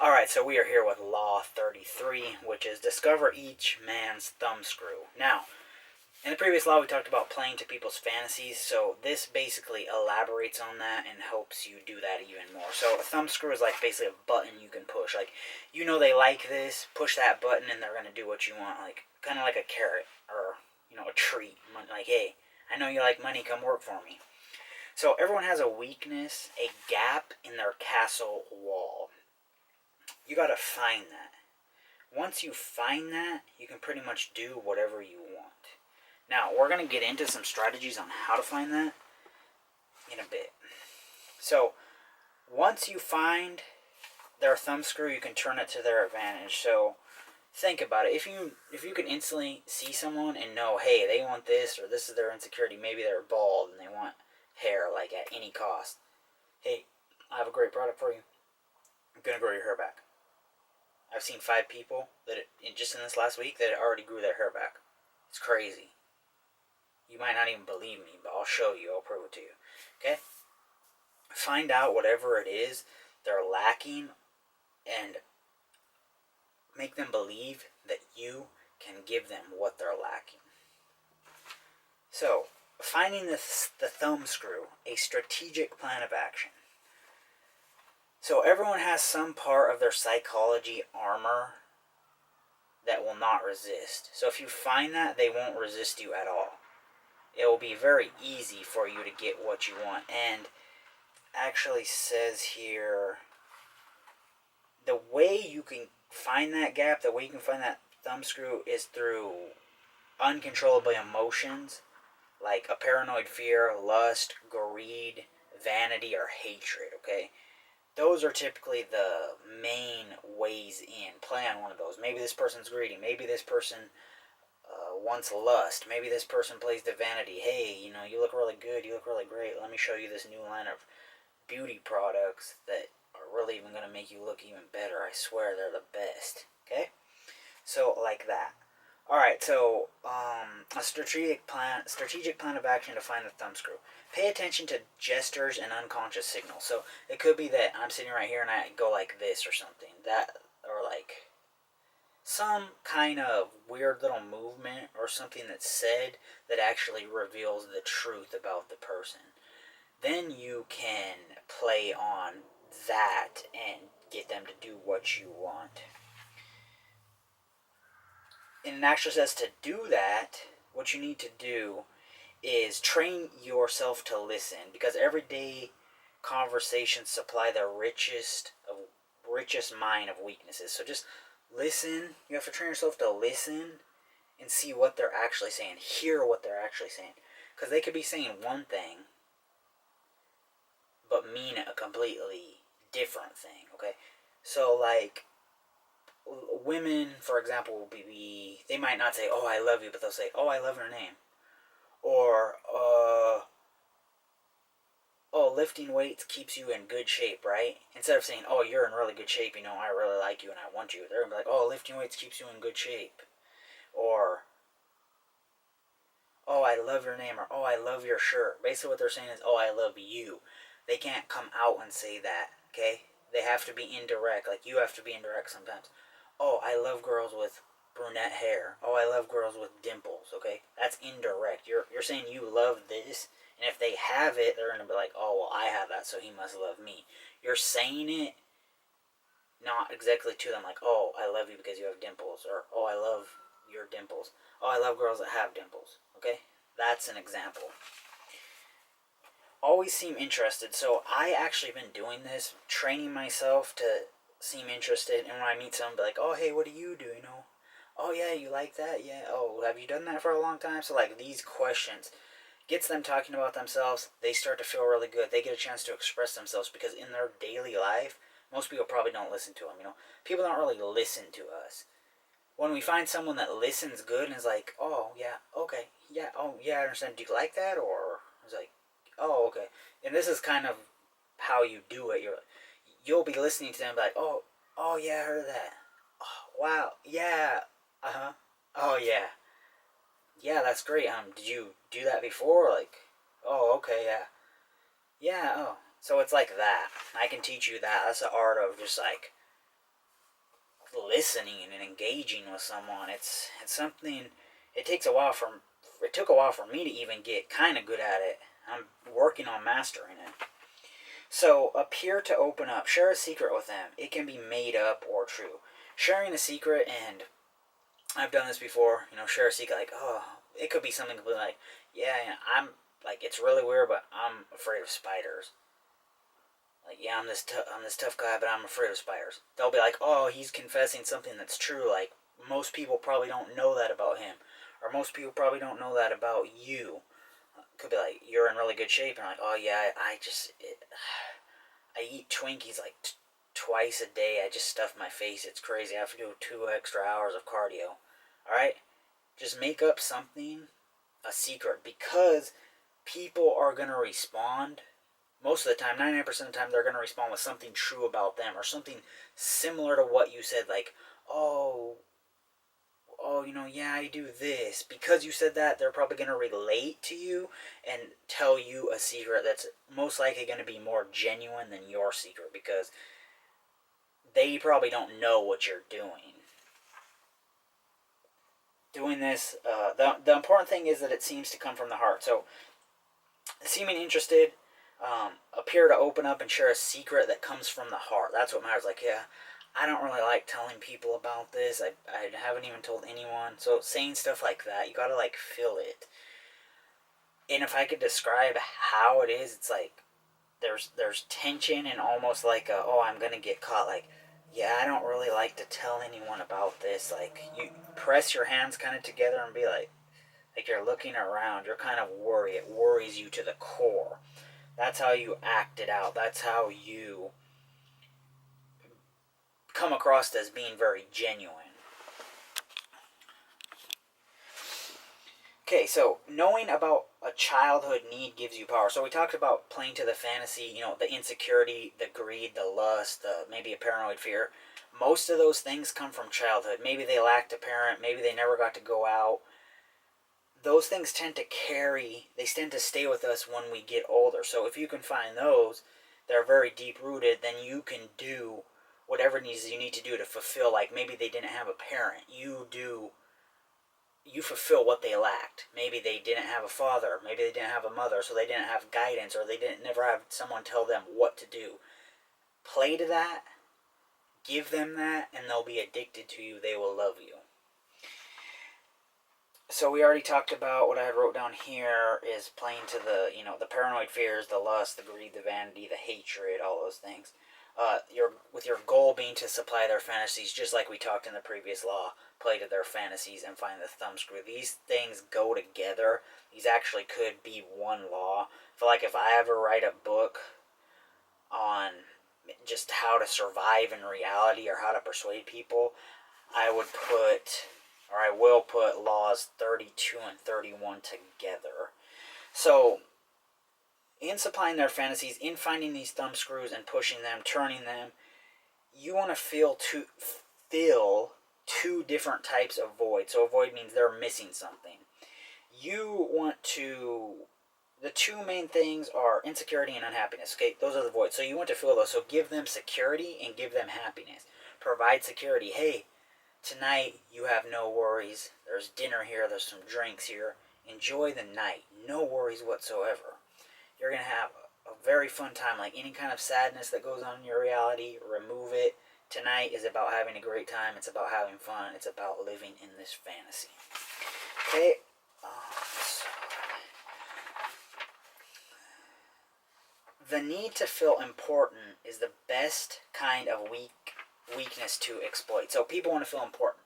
Alright, so we are here with Law 33, which is discover each man's thumbscrew. Now, in the previous law we talked about playing to people's fantasies, so this basically elaborates on that and helps you do that even more. So a thumbscrew is like basically a button you can push. Like, you know they like this, push that button and they're going to do what you want. Like, kind of like a carrot or, a treat. Like, hey, I know you like money, come work for me. So everyone has a weakness, a gap in their castle wall. You gotta find that. Once you find that, you can pretty much do whatever you want. Now, we're going to get into some strategies on how to find that in a bit. So, once you find their thumbscrew, you can turn it to their advantage. So, think about it. If you can instantly see someone and know, hey, they want this, or this is their insecurity, maybe they're bald and they want hair, like, at any cost. Hey, I have a great product for you. I'm going to grow your hair back. I've seen 5 people just in this last week that already grew their hair back. It's crazy. You might not even believe me, but I'll show you. I'll prove it to you. Okay? Find out whatever it is they're lacking and make them believe that you can give them what they're lacking. So, finding the thumbscrew, a strategic plan of action. So everyone has some part of their psychology armor that will not resist. So if you find that, they won't resist you at all. It will be very easy for you to get what you want. And actually says here, the way you can find that gap, the way you can find that thumbscrew is through uncontrollable emotions like a paranoid fear, lust, greed, vanity, or hatred, okay? Those are typically the main ways in. Play on one of those. Maybe this person's greedy. Maybe this person wants lust. Maybe this person plays to vanity. Hey, you look really good. You look really great. Let me show you this new line of beauty products that are really even going to make you look even better. I swear they're the best. Okay? So, like that. Alright, so a strategic plan of action to find the thumbscrew. Pay attention to gestures and unconscious signals. So it could be that I'm sitting right here and I go like this or something. Or like some kind of weird little movement or something that's said that actually reveals the truth about the person. Then you can play on that and get them to do what you want. And it actually says to do that, what you need to do is train yourself to listen, because everyday conversations supply the richest mine of weaknesses. So just listen. You have to train yourself to listen and see what they're actually saying. Hear what they're actually saying. Because they could be saying one thing, but mean a completely different thing, okay? So, like, women, for example, will be, they might not say, oh, I love you, but they'll say, oh, I love your name. Or, oh, lifting weights keeps you in good shape, right? Instead of saying, oh, you're in really good shape, I really like you and I want you. They're going to be like, oh, lifting weights keeps you in good shape. Or, oh, I love your name, or oh, I love your shirt. Basically what they're saying is, oh, I love you. They can't come out and say that, okay? They have to be indirect, like you have to be indirect sometimes. Oh, I love girls with brunette hair. Oh, I love girls with dimples, okay? That's indirect. You're saying you love this, and if they have it, they're going to be like, oh, well, I have that, so he must love me. You're saying it not exactly to them, like, oh, I love you because you have dimples, or oh, I love your dimples. Oh, I love girls that have dimples, okay? That's an example. Always seem interested. So I actually been doing this, training myself to seem interested, and when I meet someone, be like, oh, hey, what do? Oh, yeah, you like that? Yeah. Oh, have you done that for a long time? So, like, these questions gets them talking about themselves. They start to feel really good. They get a chance to express themselves, because in their daily life, most people probably don't listen to them, People don't really listen to us. When we find someone that listens good and is like, oh, yeah, okay, yeah, oh, yeah, I understand. Do you like that? Or it's like, oh, okay. And this is kind of how you do it. You'll be listening to them like, oh, yeah, I heard that. Oh, wow, yeah, uh-huh, oh, yeah. Yeah, that's great. Did you do that before? Like, oh, okay, yeah. Yeah, oh. So it's like that. I can teach you that. That's the art of just like listening and engaging with someone. It's something. It takes a while for it took a while for me to even get kind of good at it. I'm working on mastering it. So appear to open up. Share a secret with them. It can be made up or true. Sharing a secret, and I've done this before. Share a secret like, oh, it could be something completely like, yeah, I'm like, it's really weird, but I'm afraid of spiders. Like, yeah, I'm this tough guy, but I'm afraid of spiders. They'll be like, oh, he's confessing something that's true. Like, most people probably don't know that about him, or most people probably don't know that about you. Could be like, you're in really good shape, and like, oh yeah, I eat Twinkies like twice a day. I just stuff my face. It's crazy. I have to do 2 extra hours of cardio. All right, just make up something, a secret, because people are gonna respond. Most of the time, 99% of the time, they're gonna respond with something true about them or something similar to what you said. Like, oh, yeah, I do this. Because you said that, they're probably going to relate to you and tell you a secret that's most likely going to be more genuine than your secret, because they probably don't know what you're doing. Doing this, the important thing is that it seems to come from the heart. So, seeming interested, appear to open up and share a secret that comes from the heart. That's what matters. Like, yeah, I don't really like telling people about this. I haven't even told anyone. So saying stuff like that, you gotta like feel it. And if I could describe how it is, it's like there's tension and almost like I'm gonna get caught. Like, yeah, I don't really like to tell anyone about this. Like, you press your hands kind of together and be like you're looking around. You're kind of worried. It worries you to the core. That's how you act it out. That's how you come across as being very genuine. Okay, so knowing about a childhood need gives you power. So we talked about playing to the fantasy, the insecurity, the greed, the lust, maybe a paranoid fear. Most of those things come from childhood. Maybe they lacked a parent. Maybe they never got to go out. Those things tend to stay with us when we get older. So if you can find those that are very deep rooted, then you can do whatever you need to do to fulfill. Like, maybe they didn't have a parent. You fulfill what they lacked. Maybe they didn't have a father. Maybe they didn't have a mother, so they didn't have guidance, or they didn't never have someone tell them what to do. Play to that, give them that, and they'll be addicted to you. They will love you. So we already talked about what I wrote down here is playing to the paranoid fears, the lust, the greed, the vanity, the hatred, all those things. With your goal being to supply their fantasies, just like we talked in the previous law, play to their fantasies and find the thumbscrew. These things go together. These actually could be one law. I feel like if I ever write a book on just how to survive in reality or how to persuade people, I will put laws 32 and 31 together. So, in supplying their fantasies, in finding these thumbscrews and pushing them, turning them, you want to fill two different types of void. So a void means they're missing something. The two main things are insecurity and unhappiness. Okay, those are the voids. So you want to fill those. So give them security and give them happiness. Provide security. Hey, tonight you have no worries. There's dinner here. There's some drinks here. Enjoy the night. No worries whatsoever. You're going to have a very fun time. Like, any kind of sadness that goes on in your reality, remove it. Tonight is about having a great time. It's about having fun. It's about living in this fantasy. Okay? The need to feel important is the best kind of weakness to exploit. So people want to feel important.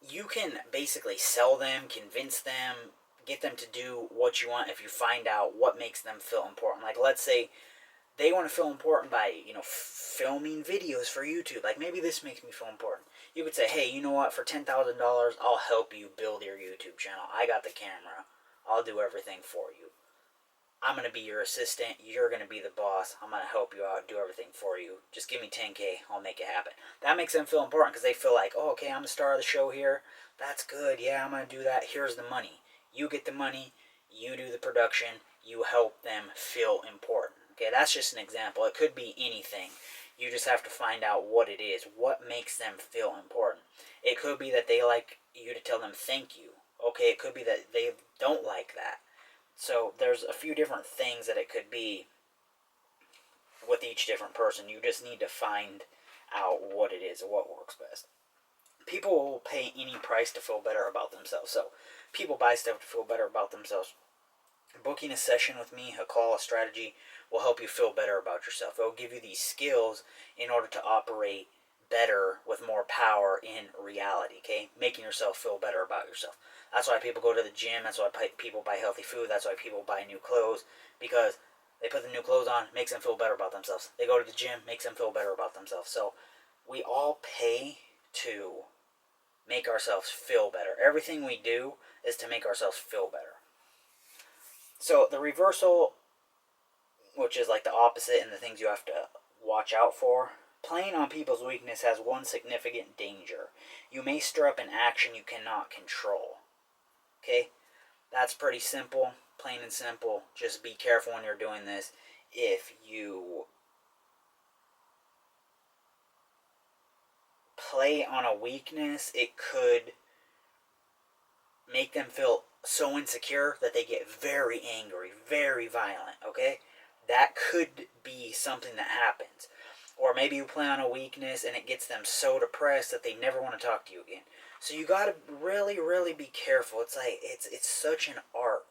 You can basically sell them, convince them, get them to do what you want if you find out what makes them feel important. Like, let's say they want to feel important by, filming videos for YouTube. Like, maybe this makes me feel important. You could say, hey, you know what? For $10,000, I'll help you build your YouTube channel. I got the camera. I'll do everything for you. I'm going to be your assistant. You're going to be the boss. I'm going to help you out, do everything for you. Just give me $10K. I'll make it happen. That makes them feel important because they feel like, oh, okay, I'm the star of the show here. That's good. Yeah, I'm going to do that. Here's the money. You get the money. You do the production. You help them feel important. Okay, that's just an example. It could be anything. You just have to find out what it is. What makes them feel important? It could be that they like you to tell them thank you. Okay, it could be that they don't like that. So there's a few different things that it could be with each different person. You just need to find out what it is and what works best. People will pay any price to feel better about themselves. So people buy stuff to feel better about themselves. Booking a session with me, a call, a strategy, will help you feel better about yourself. It will give you these skills in order to operate better with more power in reality, okay? Making yourself feel better about yourself. That's why people go to the gym. That's why people buy healthy food. That's why people buy new clothes, because they put the new clothes on, makes them feel better about themselves. They go to the gym, makes them feel better about themselves. So we all pay to make ourselves feel better. Everything we do is to make ourselves feel better. So the reversal, which is like the opposite and the things you have to watch out for, playing on people's weakness has one significant danger. You may stir up an action you cannot control. Okay? That's pretty simple, plain and simple. Just be careful when you're doing this. If you play on a weakness, it could make them feel so insecure that they get very angry, very violent, okay? That could be something that happens. Or maybe you play on a weakness and it gets them so depressed that they never want to talk to you again. So you got to really, really be careful. It's like it's such an art,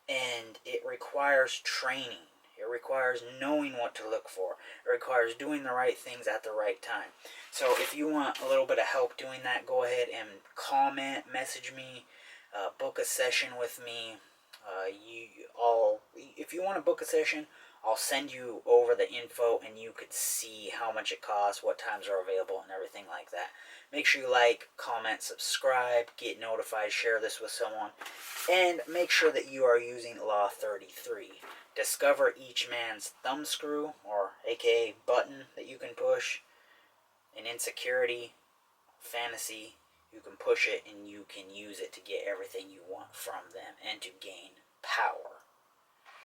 and it requires training. It requires knowing what to look for. It requires doing the right things at the right time. So if you want a little bit of help doing that, go ahead and comment, message me, book a session with me. If you want to book a session, I'll send you over the info and you could see how much it costs, what times are available, and everything like that. Make sure you like, comment, subscribe, get notified, share this with someone, and make sure that you are using Law 33. Discover each man's thumbscrew, or aka button that you can push. An insecurity, fantasy, you can push it and you can use it to get everything you want from them and to gain power.